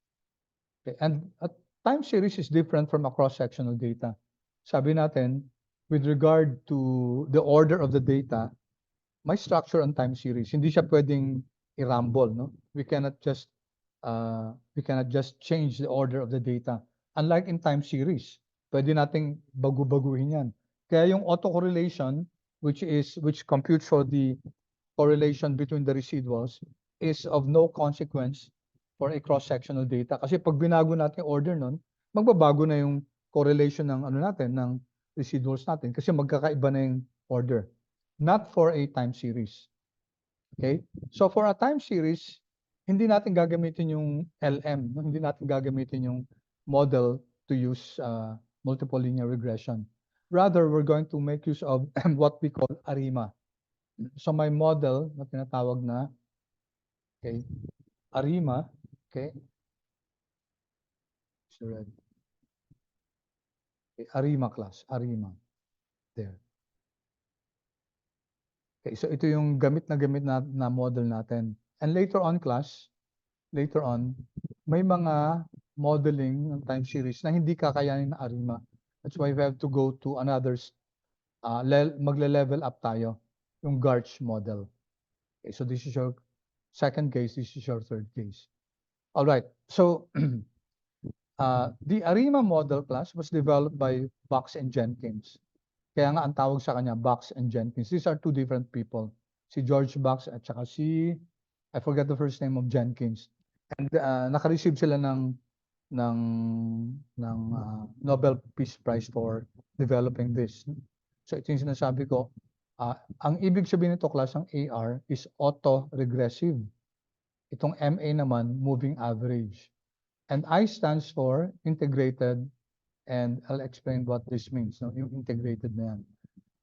Okay, and a time series is different from a cross-sectional data. Sabi natin, with regard to the order of the data, may structure on time series. Hindi siya pwedeng i-rumble, no? We cannot just change the order of the data. Unlike in time series, pwede nating bagu-baguhin yan. Kaya yung autocorrelation, which computes for the correlation between the residuals, is of no consequence for a cross-sectional data. Kasi pag binago natin yung order nun, magbabago na yung correlation ng ano natin, ng residuals natin kasi magkakaiba na yung order. Not for a time series. Okay? So for a time series, hindi natin gagamitin yung LM, no? Hindi natin gagamitin yung model to use multiple linear regression. Rather, we're going to make use of what we call ARIMA. So may model na tinatawag na okay, ARIMA, okay? So, okay, ARIMA class, ARIMA. There. Okay, so ito yung gamit na model natin. And later on class, later on, may mga modeling ng time series na hindi kakayanin ng ARIMA. That's why we have to go to another, magle-level up tayo, yung GARCH model. Okay, so this is your second case, this is your third case. All right, so the ARIMA model class was developed by Box and Jenkins. Kaya nga ang tawag sa kanya, Box and Jenkins. These are two different people. Si George Box at saka I forget the first name of Jenkins. And naka-receive sila ng Nobel Peace Prize for developing this. So ito yung sinasabi ko, ang ibig sabihin nito class ng AR is auto-regressive. Itong MA naman, moving average. And I stands for integrated, and I'll explain what this means, no? Yung integrated na yan.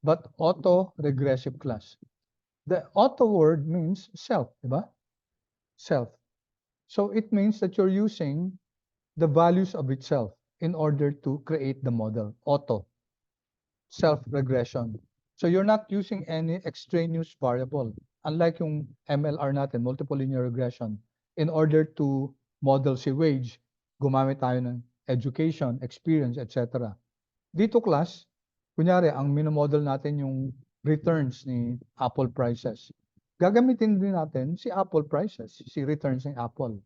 But auto-regressive class. The auto word means self, diba? Self. So it means that you're using the values of itself in order to create the model, auto, self-regression. So you're not using any extraneous variable, unlike yung MLR natin, multiple linear regression. In order to model si wage, gumamit tayo ng education, experience, etc. Dito class, kunyari, ang minomodel natin yung returns ni Apple prices. Gagamitin din natin si Apple prices, si returns ng Apple.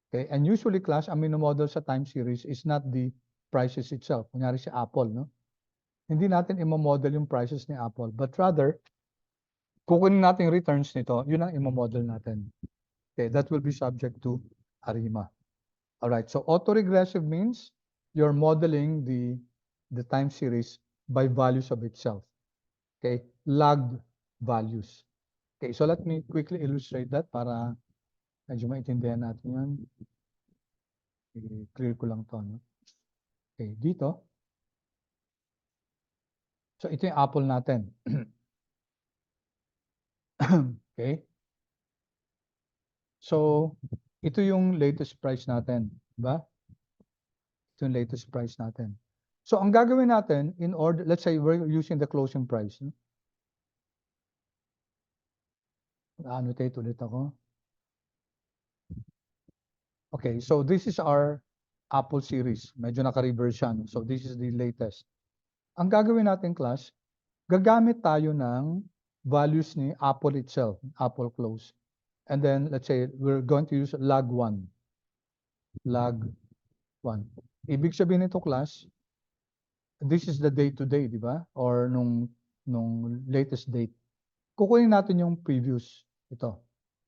Okay, and usually class, ang minomodel sa time series is not the prices itself. Kunyari si Apple, no? Hindi natin imamodel yung prices ni Apple, but rather, kukunin natin yung returns nito, yun ang imamodel natin. Okay, that will be subject to ARIMA. All right, so autoregressive means you're modeling the time series by values of itself. Okay, lagged values. Okay, so let me quickly illustrate that para medyo maintindihan natin yan. I-clear ko lang to. No? Okay, dito. So ito yung Apple natin. Okay. So ito yung latest price natin, ba? Ito yung latest price natin. So ang gagawin natin in order, let's say we're using the closing price. No? Annotate ulit ako. Okay, so this is our Apple series. Medyo naka-reverse siya. No? So this is the latest. Ang gagawin natin class, gagamit tayo ng values ni Apple itself, Apple close. And then let's say we're going to use lag 1. Lag 1. Ibig sabihin nito class, this is the day-to-day, di ba? Or nung latest date. Kukunin natin yung previous. Ito.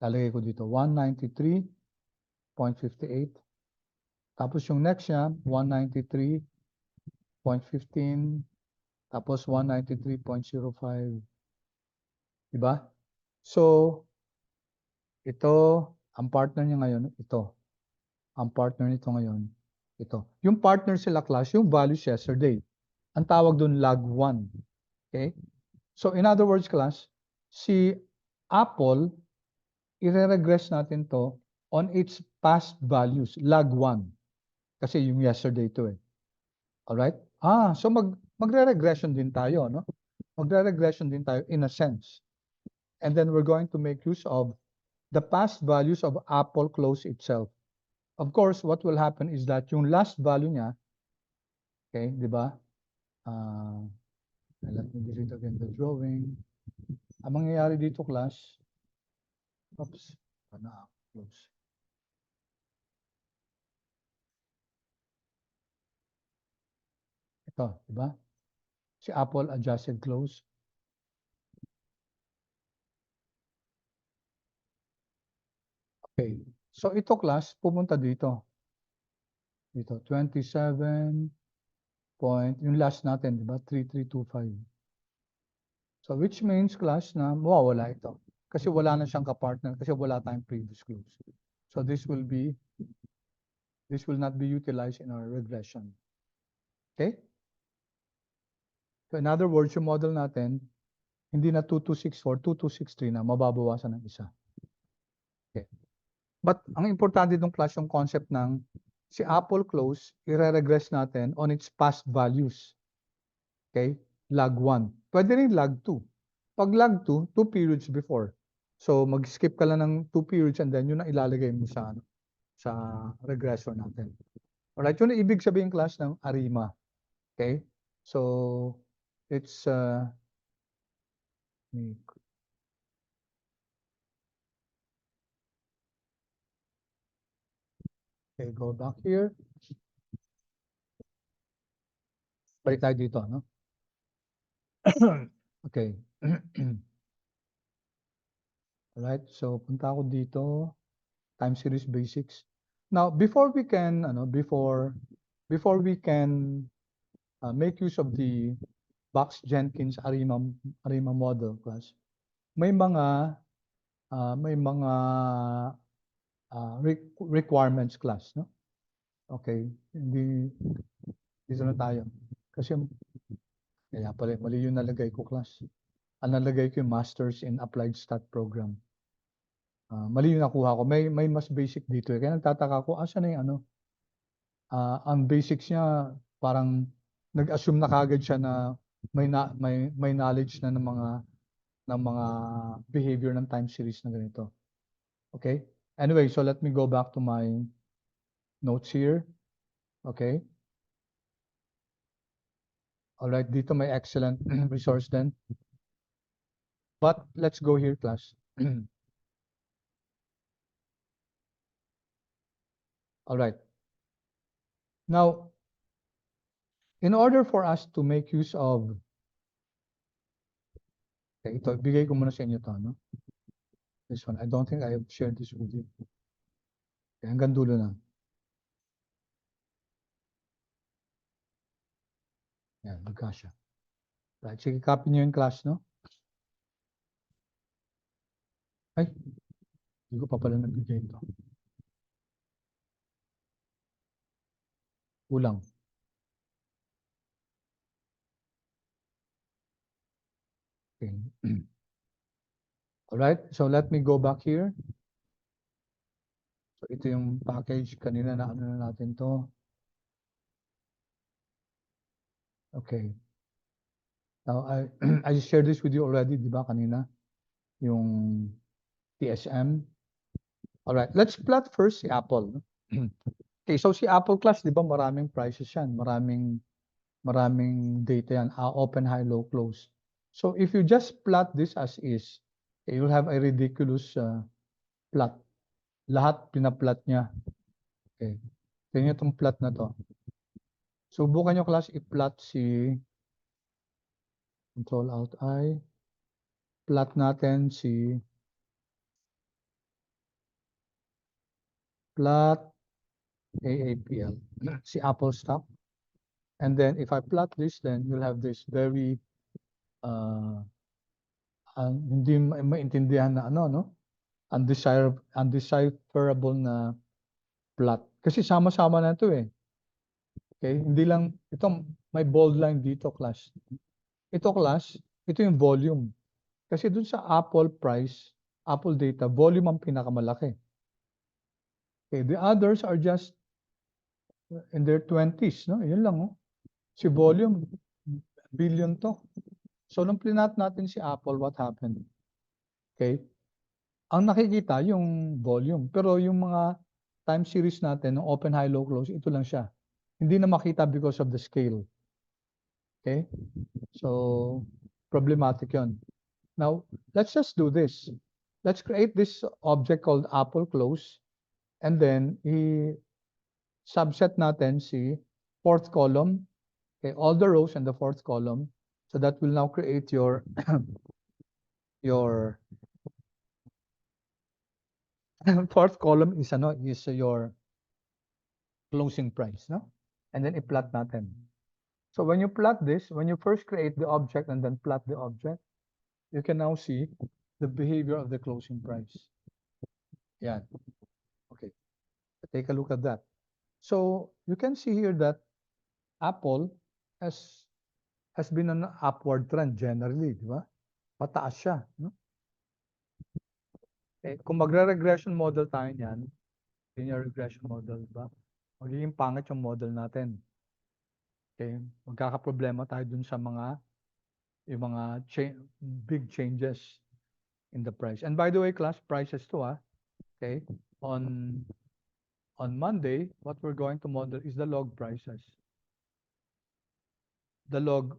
Lalagay ko dito. 193.58. Tapos yung next niya, 193.15. Tapos 193.05. Diba? So, ito, ang partner niya ngayon, ito. Ang partner nito ngayon, ito. Yung partner sila class, yung values yesterday. Ang tawag dun lag 1. Okay? So, in other words class, si Apple, ire-regress natin to on its past values, lag 1. Kasi yung yesterday to eh. Alright? So magre-regression din tayo, no? Magre-regression din tayo in a sense. And then we're going to make use of the past values of Apple close itself. Of course, what will happen is that yung last value niya, okay, di ba? Let me delete again the drawing. Ang mangyayari dito, class, oops, close. Ito, di ba? Si Apple adjusted close. Okay. So ito, class, pumunta dito. Dito, 27 point, yung last natin, di ba? 3325. So which means, class, na mawawala ito. Kasi wala na siyang kapartner, kasi wala tayong previous close. So this will not be utilized in our regression. Okay? So in other words, yung model natin, hindi na 2264, 2263 na, mababawasan ng isa. Okay. But ang importante itong class yung concept ng si Apple close, i-regress natin on its past values. Okay? Lag 1. Pwede rin lag 2. Pag lag 2, 2 periods before. So mag-skip ka lang ng 2 periods and then yun ang ilalagay mo sa regression natin. Alright, yun ang ibig sabihin class ng ARIMA. Okay? So it's okay, go back here. Balik tayo dito, no? Okay. Alright, so punta ako dito, time series basics. Now, before we can make use of the Box-Jenkins ARIMA model class, may mga requirements class, no? Okay, hindi dito na tayo. Kasi kaya pala mali yung nalagay ko class. Ang nalagay ko yung Masters in Applied Stat Program. Mali yung nakuha ko. May mas basic dito. Kaya nagtataka ko, asa na yung ano? Ang basics niya, parang nag-assume na kagad siya na may knowledge na ng mga behavior ng time series na ganito. Okay? Anyway, so let me go back to my notes here. Okay? Alright, dito may excellent resource then. But let's go here, class. Alright. Now, in order for us to make use of, okay, ito, bigay ko muna sa inyo to, no? This one, I don't think I have shared this with you. Okay, hanggang dulo na. Yan, magkasya. Right, sige, copy nyo yung class, no? Ay, hindi ko pa pala nagbigay ito. Kulang. Okay. Alright, so let me go back here. So ito yung package, kanina na ano na natin to. Okay. Now, I shared this with you already, di ba, kanina? Yung TSM. Alright, let's plot first si Apple. Okay, so si Apple class, di ba, maraming prices yan. Maraming data yan. Open, high, low, close. So if you just plot this as is, okay, you'll have a ridiculous plot. Lahat pinaplot niya. Okay. Tingnan itong plot na to. Subukan nyo class i-plot si Control Alt I. Plot natin si plot AAPL. Si Apple stock. And then if I plot this, then you'll have this very hindi maintindihan na ano, no? Undecipherable na plot. Kasi sama-sama na ito eh. Okay, hindi lang, itong may bold line dito, class. Ito, class, ito yung volume. Kasi dun sa Apple price, Apple data, volume ang pinakamalaki. Okay, the others are just in their 20s, no? Yun lang, oh. Si volume, billion to. So, nung plinat natin si Apple, what happened? Okay? Ang nakikita yung volume. Pero yung mga time series natin, ng open, high, low, close, ito lang siya. Hindi na makita because of the scale. Okay? So, problematic yun. Now, let's just do this. Let's create this object called Apple close. And then, subset natin si fourth column. Okay, all the rows in the fourth column. So that will now create your your fourth column is your closing price, no? And then i-plot natin. So when you plot this, when you first create the object and then plot the object, you can now see the behavior of the closing price. Yeah. Okay. Take a look at that. So you can see here that Apple has been on an upward trend generally, di ba? Pataas siya, no? Eh, kung magre-regression model tayo niyan, linear regression model, di ba? Magiging pangit yung model natin. Okay? Magkakaproblema tayo dun sa yung mga big changes in the price. And by the way, class, prices too, okay? On Monday, what we're going to model is the log prices. The log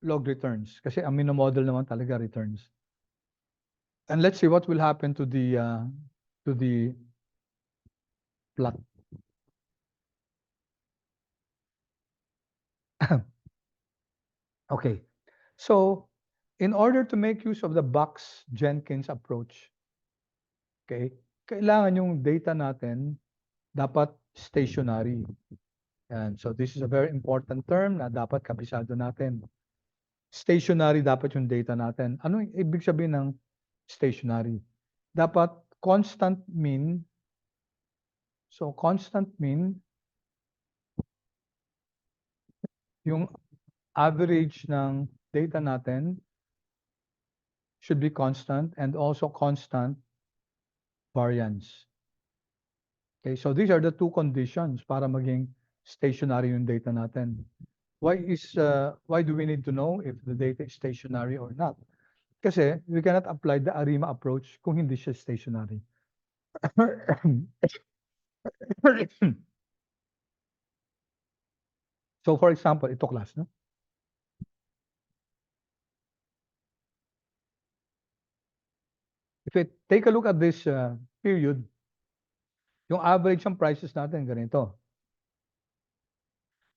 returns. Kasi ang minomodel naman talaga returns. And let's see what will happen to the plot. Okay. So, in order to make use of the Box-Jenkins approach, okay, kailangan yung data natin dapat stationary. Yan. So, this is a very important term na dapat kabisado natin. Stationary dapat yung data natin. Ano yung ibig sabihin ng stationary? Dapat constant mean. So, constant mean, yung average ng data natin should be constant and also constant variance. Okay, so these are the two conditions para maging stationary yung data natin. Why do we need to know if the data is stationary or not? Kasi we cannot apply the ARIMA approach kung hindi siya stationary. So for example, ito class, no? If we take a look at this period, yung average ng prices natin ganito.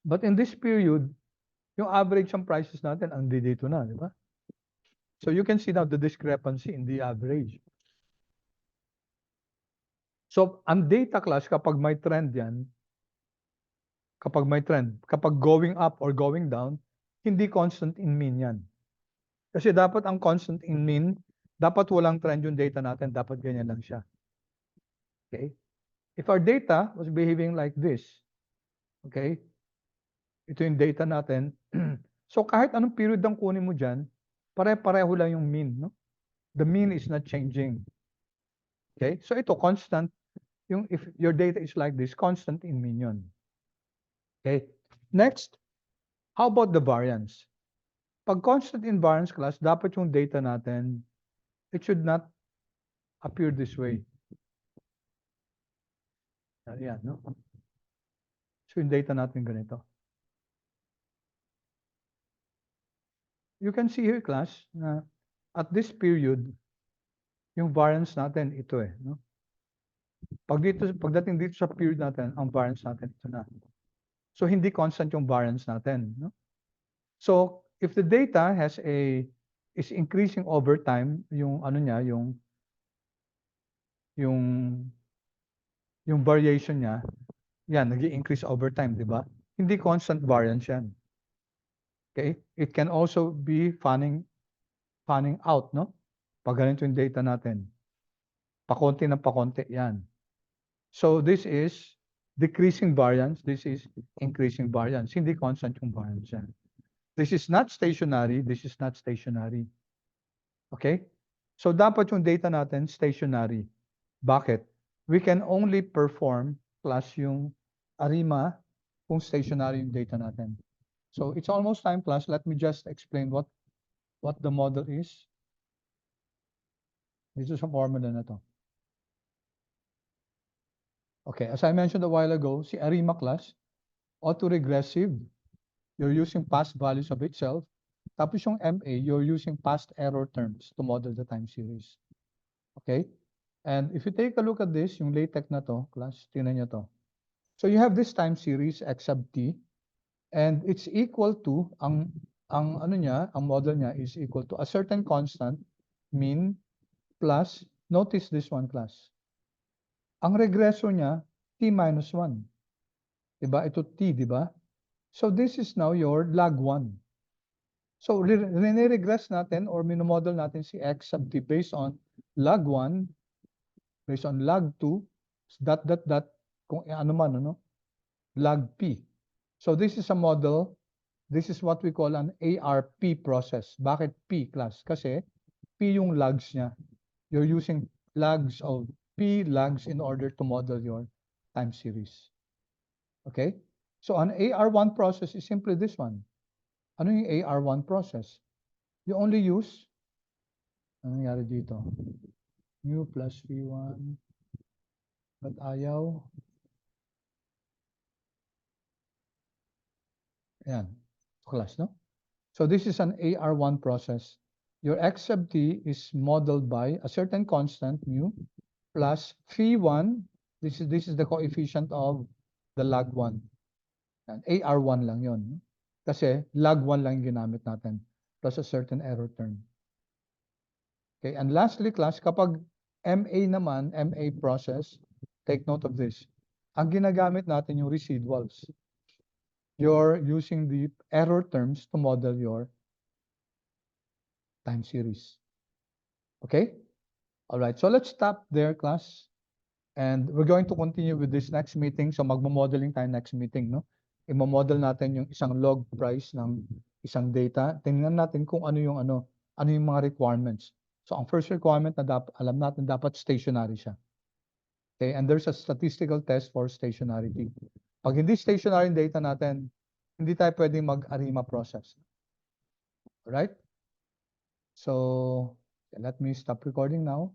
But in this period, yung average ng prices natin ang dito na, di ba? So you can see now the discrepancy in the average. So ang data class, kapag may trend yan, kapag going up or going down, hindi constant in mean yan. Kasi dapat ang constant in mean, dapat walang trend yung data natin, dapat ganyan lang siya. Okay? If our data was behaving like this, okay? Ito yung data natin. So kahit anong period ang kunin mo dyan, pare-pareho lang yung mean, no? The mean is not changing. Okay? So ito, constant. If your data is like this, constant in mean yun. Okay? Next, how about the variance? Pag constant in variance class, dapat yung data natin, it should not appear this way. Ayan, no? So yung data natin ganito. You can see here, class, at this period, yung variance natin, ito no? Pagdating dito sa period natin, ang variance natin, ito na. So hindi constant yung variance natin, no? So if the data is increasing over time, yung ano niya, yung variation niya, yan, nag-i-increase over time, di ba? Hindi constant variance yan. Okay? It can also be fanning out, no? Pag ganito yung data natin. Pakonti ng pakonti, yan. So this is decreasing variance, this is increasing variance. Hindi constant yung variance yan. This is not stationary, this is not stationary. Okay? So dapat yung data natin stationary. Bakit? We can only perform plus yung ARIMA kung stationary yung data natin. So it's almost time class. Let me just explain what the model is. This is a formula na to. Okay, as I mentioned a while ago, si ARIMA class, autoregressive, you're using past values of itself. Tapos yung MA, you're using past error terms to model the time series. Okay? And if you take a look at this, yung LaTeX na to, class, tingnan nyo to. So you have this time series x sub t, and it's equal to, ang ano niya, ang model niya is equal to a certain constant, mean, plus, notice this one class. Ang regreso niya, t minus 1. Diba? Ito t, diba? So this is now your log 1. So regress natin or minomodel natin si x sub t based on log 1, based on log 2, dot, kung ano man, ano, log p. So this is a model, this is what we call an ARP process. Bakit P class? Kasi P yung logs niya. You're using logs of P logs in order to model your time series. Okay? So an AR1 process is simply this one. Ano yung AR1 process? You only use, ano nangyari dito? New plus V1, but ayaw. Ayan, class, no? So this is an AR1 process. Your x sub t is modeled by a certain constant mu plus phi1. This is the coefficient of the log 1. And AR1 lang yon. Kasi log 1 lang yung ginamit natin plus a certain error term. Okay, and lastly class, kapag MA naman, MA process, take note of this. Ang ginagamit natin yung residuals. You're using the error terms to model your time series. Okay? All right, so let's stop there, class. And we're going to continue with this next meeting. So magmo-modeling tayo next meeting, no? I-model natin yung isang log price ng isang data. Tingnan natin kung ano yung mga requirements. So ang first requirement na alam natin dapat stationary siya. Okay, and there's a statistical test for stationarity. Pag hindi stationary yung data natin, hindi tayo pwedeng mag-ARIMA process. All right? So let me stop recording now.